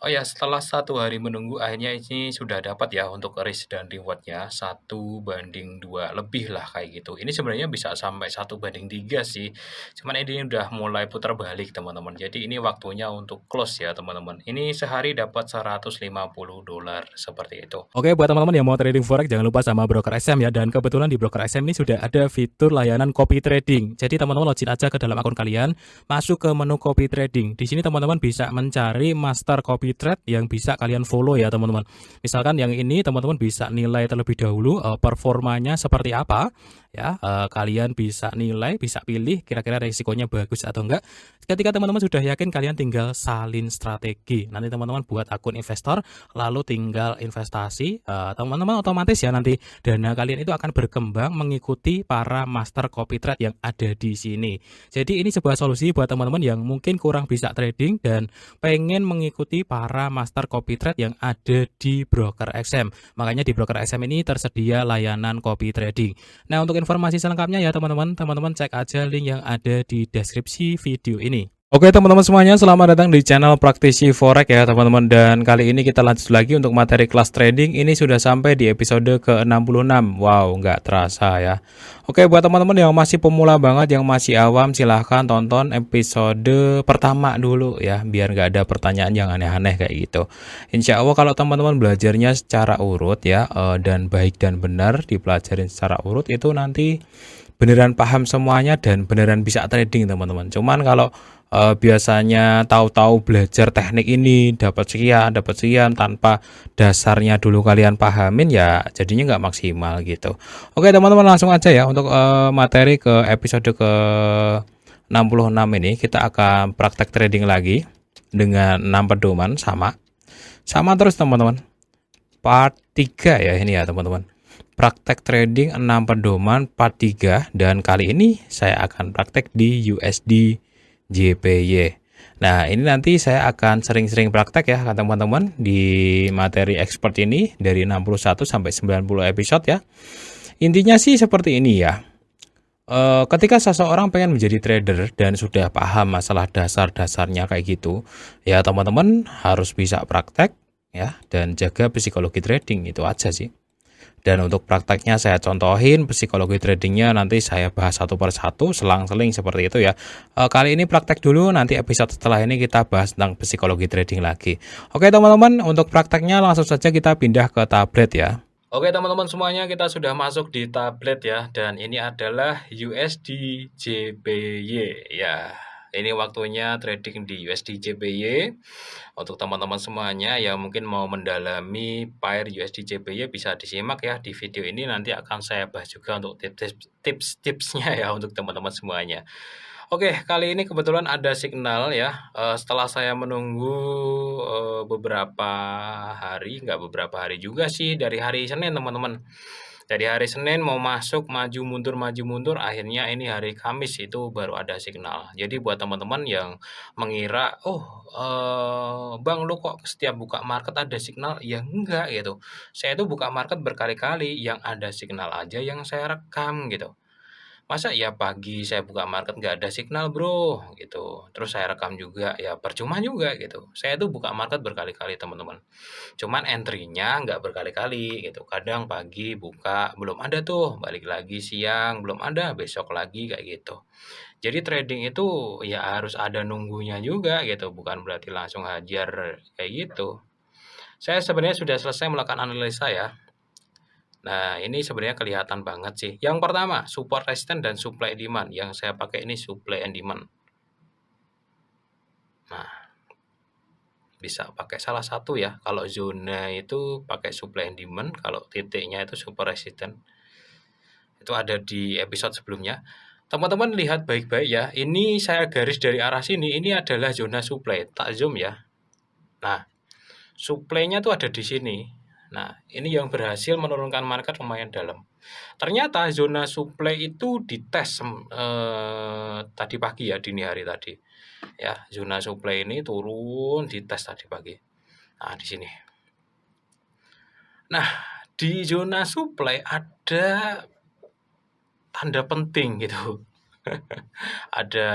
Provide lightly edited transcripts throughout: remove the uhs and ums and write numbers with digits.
Oh ya, setelah 1 hari menunggu akhirnya ini sudah dapat ya untuk risk dan reward-nya 1:2 lebih lah kayak gitu. Ini sebenarnya bisa sampai 1:3 sih, cuman ini udah mulai putar balik teman-teman. Jadi ini waktunya untuk close ya teman-teman. Ini sehari dapat $150 seperti itu. Oke, buat teman-teman yang mau trading forex jangan lupa sama broker SM ya. Dan kebetulan di broker SM ini sudah ada fitur layanan copy trading. Jadi teman-teman login aja ke dalam akun kalian, masuk ke menu copy trading. Di sini teman-teman bisa mencari master copy trade yang bisa kalian follow ya teman-teman. Misalkan yang ini teman-teman bisa nilai terlebih dahulu performanya seperti apa ya. Kalian bisa nilai, bisa pilih kira-kira resikonya bagus atau enggak. Ketika teman-teman sudah yakin, kalian tinggal salin strategi. Nanti teman-teman buat akun investor, lalu tinggal investasi, teman-teman otomatis ya nanti dana kalian itu akan berkembang mengikuti para master copy trade yang ada di sini. Jadi ini sebuah solusi buat teman-teman yang mungkin kurang bisa trading dan pengen mengikuti para master copy trade yang ada di broker XM. Makanya di broker XM ini tersedia layanan copy trading. Nah, untuk informasi selengkapnya ya teman-teman, teman-teman cek aja link yang ada di deskripsi video ini. Oke teman-teman semuanya, selamat datang di channel Praktisi Forex ya teman-teman. Dan kali ini kita lanjut lagi untuk materi kelas trading. Ini sudah sampai di episode ke-66. Wow, nggak terasa ya. Oke, buat teman-teman yang masih pemula banget, yang masih awam, silahkan tonton episode pertama dulu ya, biar nggak ada pertanyaan yang aneh-aneh kayak gitu. Insya Allah kalau teman-teman belajarnya secara urut ya, dan baik dan benar dipelajarin secara urut, itu nanti beneran paham semuanya dan beneran bisa trading teman-teman. Cuman kalau biasanya tahu-tahu belajar teknik ini dapat sekian tanpa dasarnya dulu kalian pahamin, ya jadinya nggak maksimal gitu. Oke teman-teman, langsung aja ya untuk materi ke episode ke 66 ini. Kita akan praktek trading lagi dengan 6 pedoman sama terus teman-teman. Part 3 ya ini ya teman-teman. Praktek trading 6 pedoman part 3, dan kali ini saya akan praktek di USD JPY. Nah, ini nanti saya akan sering-sering praktek ya teman-teman di materi expert ini dari 61 sampai 90 episode ya. Intinya sih seperti ini ya. Ketika seseorang pengen menjadi trader dan sudah paham masalah dasar-dasarnya kayak gitu, ya teman-teman harus bisa praktek ya dan jaga psikologi trading, itu aja sih. Dan untuk prakteknya saya contohin, psikologi tradingnya nanti saya bahas satu per satu, selang-seling seperti itu ya. Kali ini praktek dulu, nanti episode setelah ini kita bahas tentang psikologi trading lagi. Oke teman-teman, untuk prakteknya langsung saja kita pindah ke tablet ya. Oke teman-teman semuanya, kita sudah masuk di tablet ya, dan ini adalah USD JPY ya. Ini waktunya trading di USD JPY. Untuk teman-teman semuanya yang mungkin mau mendalami pair USD JPY bisa disimak ya di video ini, nanti akan saya bahas juga untuk tips-tipsnya ya untuk teman-teman semuanya. Oke, kali ini kebetulan ada signal ya, setelah saya menunggu, beberapa hari, nggak beberapa hari juga sih, dari hari Senin teman-teman. Dari hari Senin mau masuk, maju mundur, akhirnya ini hari Kamis itu baru ada signal. Jadi buat teman-teman yang mengira, "Oh, Bang, lu kok setiap buka market ada signal?" Ya enggak gitu. Saya itu buka market berkali-kali, yang ada signal aja yang saya rekam gitu. Masa ya pagi saya buka market nggak ada signal Bro, gitu. Terus saya rekam juga, ya percuma juga gitu. Saya tuh buka market berkali-kali teman-teman. Cuman entry-nya nggak berkali-kali gitu. Kadang pagi buka, belum ada tuh, balik lagi siang, belum ada, besok lagi kayak gitu. Jadi trading itu ya harus ada nunggunya juga gitu, bukan berarti langsung hajar kayak gitu. Saya sebenarnya sudah selesai melakukan analisa ya. Nah, ini sebenarnya kelihatan banget sih. Yang pertama, support resistance dan supply demand. Yang saya pakai ini supply and demand. Nah, bisa pakai salah satu ya. Kalau zona itu pakai supply and demand, kalau titiknya itu support resistance. Itu ada di episode sebelumnya. Teman-teman lihat baik-baik ya. Ini saya garis dari arah sini, ini adalah zona supply. Tak zoom ya. Nah, supply-nya tuh ada di sini. Nah, ini yang berhasil menurunkan market lumayan dalam. Ternyata zona supply itu dites tadi pagi ya, dini hari tadi. Ya, zona supply ini turun dites tadi pagi. Nah, di sini. Nah, di zona supply ada tanda penting gitu. Ada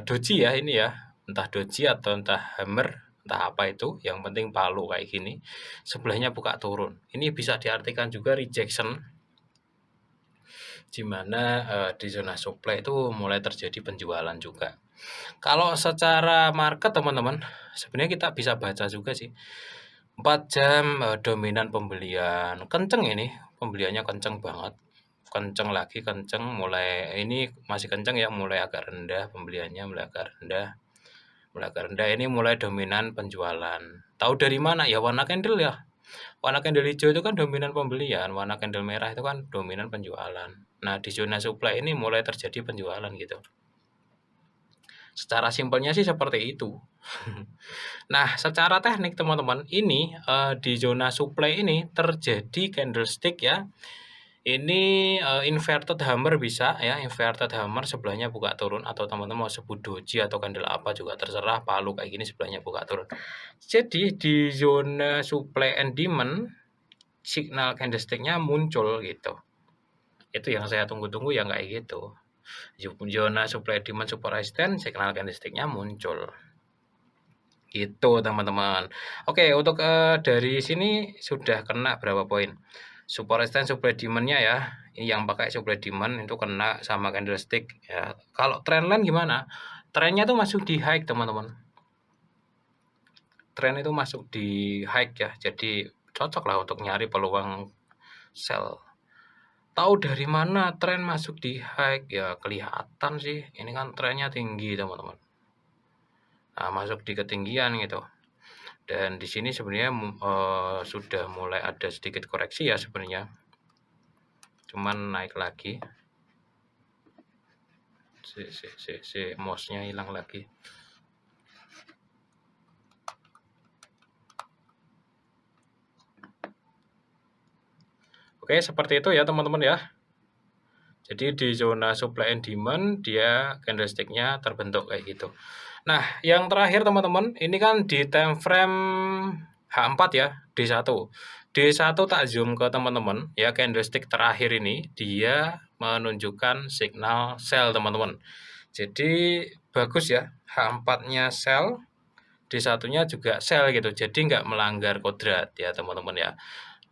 doji ya ini ya, entah doji atau entah hammer. entah apa itu, yang penting palu kayak gini, sebelahnya buka turun. Ini bisa diartikan juga rejection, di mana di zona supply itu mulai terjadi penjualan juga. Kalau secara market teman-teman, sebenarnya kita bisa baca juga sih. 4 jam dominan pembelian, kenceng ini, pembeliannya kenceng banget. Kenceng lagi, kenceng, mulai ini masih kenceng ya, mulai agak rendah pembeliannya, mulai agak rendah. Mulai agak rendah ini mulai dominan penjualan. Tahu dari mana? Ya warna candle ya. Warna candle hijau itu kan dominan pembelian, warna candle merah itu kan dominan penjualan. Nah, di zona supply ini mulai terjadi penjualan gitu. Secara simpelnya sih seperti itu. Nah, secara teknik teman-teman, ini di zona supply ini terjadi candlestick ya. Ini inverted hammer bisa ya, inverted hammer sebelahnya buka turun, atau teman-teman mau sebut doji atau candle apa juga terserah, palu kayak gini sebelahnya buka turun. Jadi di zona supply and demand signal candlestick-nya muncul gitu. Itu yang saya tunggu-tunggu yang kayak gitu. Zona supply demand super resistance, signal candlestick-nya muncul. Gitu teman-teman. Oke, untuk dari sini sudah kena berapa poin? Support resistance supply demand-nya ya. Ini yang pakai supply demand itu kena sama candlestick ya. Kalau trendline gimana? Trennya tuh masuk di high teman-teman. Tren itu masuk di high ya. Jadi cocok lah untuk nyari peluang sell. Tahu dari mana tren masuk di high? Ya kelihatan sih. Ini kan trennya tinggi teman-teman. Nah, masuk di ketinggian gitu. Dan di sini sebenarnya sudah mulai ada sedikit koreksi ya sebenarnya. Cuman naik lagi. Mouse-nya hilang lagi. Oke, seperti itu ya teman-teman ya. Jadi di zona supply and demand dia candlestick-nya terbentuk kayak gitu. Nah, yang terakhir teman-teman, ini kan di time frame H4 ya, D1. D1 tak zoom ke teman-teman, ya candlestick terakhir ini dia menunjukkan signal sell teman-teman. Jadi bagus ya, H4-nya sell, D1-nya juga sell gitu. Jadi nggak melanggar kodrat ya teman-teman ya.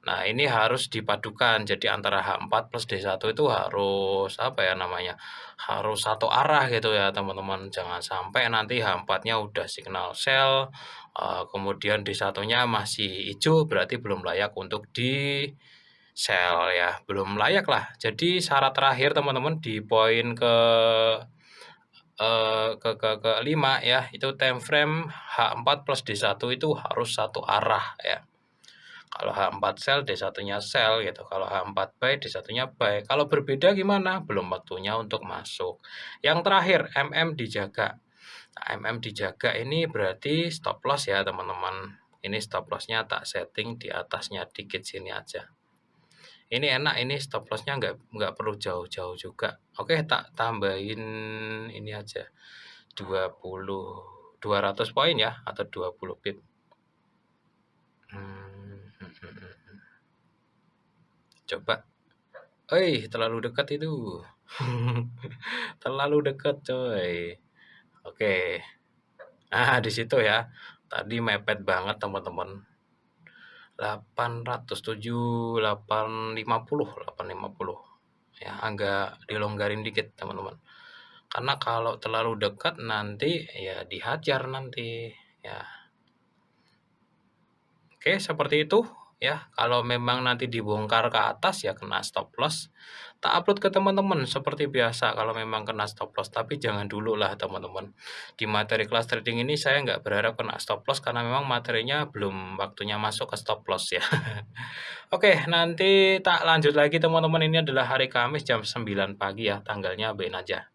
Nah, ini harus dipadukan. Jadi antara H4 plus D1 itu harus apa ya namanya? Harus satu arah gitu ya, teman-teman. Jangan sampai nanti H4-nya udah signal sell, kemudian D1-nya masih hijau, berarti belum layak untuk di sell ya. Belum layak lah. Jadi syarat terakhir teman-teman di poin ke 5 ya, itu time frame H4 plus D1 itu harus satu arah ya. Kalau H4 sell, D1-nya sell gitu. Kalau H4 buy, D1-nya buy. Kalau berbeda gimana? Belum waktunya untuk masuk. Yang terakhir, MM dijaga. Nah, MM dijaga ini berarti stop loss ya teman-teman. Ini stop loss-nya tak setting di atasnya dikit sini aja. Ini enak, ini stop loss-nya nggak perlu jauh-jauh juga. Oke, tak tambahin ini aja. 200 poin ya, atau 20 pip. Coba. Terlalu dekat itu. Terlalu dekat, coy. Oke. Nah, di situ ya. Tadi mepet banget, teman-teman. 807, 850. Ya, agak dilonggarin dikit, teman-teman. Karena kalau terlalu dekat nanti ya dihajar nanti, ya. Oke, seperti itu ya. Kalau memang nanti dibongkar ke atas ya kena stop loss. Tak upload ke teman-teman seperti biasa kalau memang kena stop loss, tapi jangan dulu lah teman-teman. Di materi kelas trading ini saya nggak berharap kena stop loss karena memang materinya belum waktunya masuk ke stop loss ya. Oke, nanti tak lanjut lagi teman-teman. Ini adalah hari Kamis jam 9 pagi ya, tanggalnya abain aja.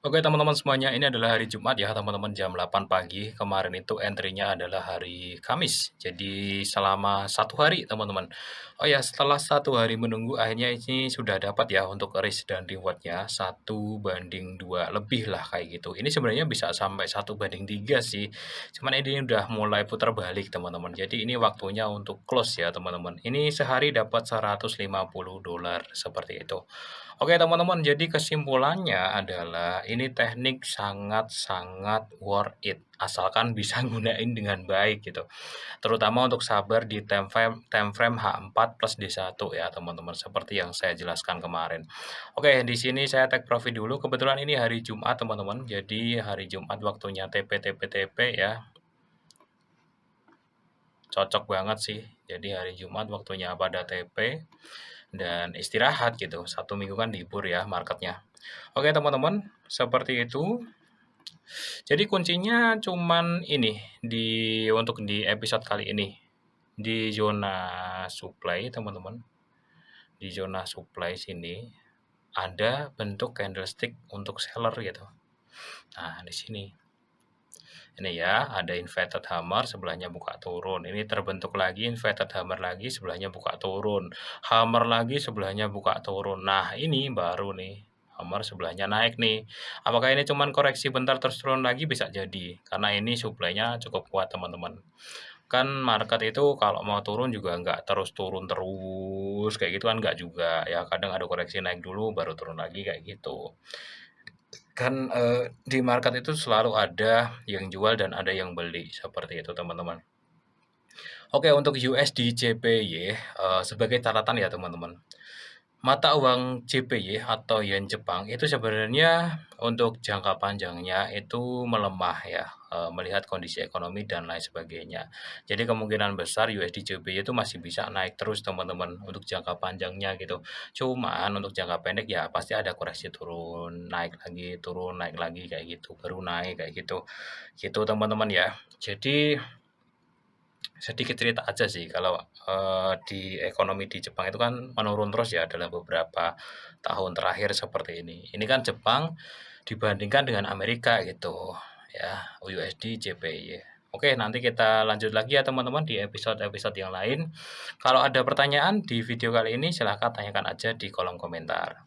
Oke teman-teman semuanya, ini adalah hari Jumat ya teman-teman, jam 8 pagi. Kemarin itu entry-nya adalah hari Kamis. Jadi selama 1 hari teman-teman. Oh ya, setelah 1 hari menunggu akhirnya ini sudah dapat ya untuk risk dan reward-nya 1:2 lebih lah kayak gitu. Ini sebenarnya bisa sampai 1:3 sih. Cuman ini udah mulai putar balik teman-teman. Jadi ini waktunya untuk close ya teman-teman. Ini sehari dapat $150 seperti itu. Oke teman-teman, jadi kesimpulannya adalah ini teknik sangat-sangat worth it, asalkan bisa gunain dengan baik gitu. Terutama untuk sabar di time frame H4 plus D1 ya teman-teman, seperti yang saya jelaskan kemarin. Oke, di sini saya take profit dulu, kebetulan ini hari Jumat teman-teman, jadi hari Jumat waktunya TP ya. Cocok banget sih, jadi hari Jumat waktunya pada TP dan istirahat gitu, Sabtu Minggu kan libur ya marketnya. Oke teman-teman, seperti itu. Jadi kuncinya cuman ini, untuk di episode kali ini, di zona supply teman-teman. Di zona supply sini, ada bentuk candlestick untuk seller gitu. Nah, di sini. Ini ya, ada inverted hammer, sebelahnya buka turun. Ini terbentuk lagi, inverted hammer lagi, sebelahnya buka turun. Hammer lagi, sebelahnya buka turun. Nah, ini baru nih. Hammer sebelahnya naik nih. Apakah ini cuman koreksi bentar terus turun lagi? Bisa jadi. Karena ini supply-nya cukup kuat, teman-teman. Kan market itu kalau mau turun juga nggak terus turun terus, kayak gitu kan nggak juga. Ya, kadang ada koreksi naik dulu, baru turun lagi, kayak gitu. Kan di market itu selalu ada yang jual dan ada yang beli, seperti itu teman-teman. Oke, untuk USD JPY sebagai catatan ya teman-teman. Mata uang JPY atau yen Jepang itu sebenarnya untuk jangka panjangnya itu melemah ya, melihat kondisi ekonomi dan lain sebagainya. Jadi kemungkinan besar USD JPY itu masih bisa naik terus teman-teman untuk jangka panjangnya gitu. Cuman untuk jangka pendek ya pasti ada koreksi turun naik lagi kayak gitu, baru naik kayak gitu. Gitu teman-teman ya. Jadi sedikit cerita aja sih kalau di ekonomi di Jepang itu kan menurun terus ya dalam beberapa tahun terakhir seperti ini. Ini kan Jepang dibandingkan dengan Amerika gitu ya, USD JPY. Oke, nanti kita lanjut lagi ya teman-teman di episode-episode yang lain. Kalau ada pertanyaan di video kali ini silahkan tanyakan aja di kolom komentar.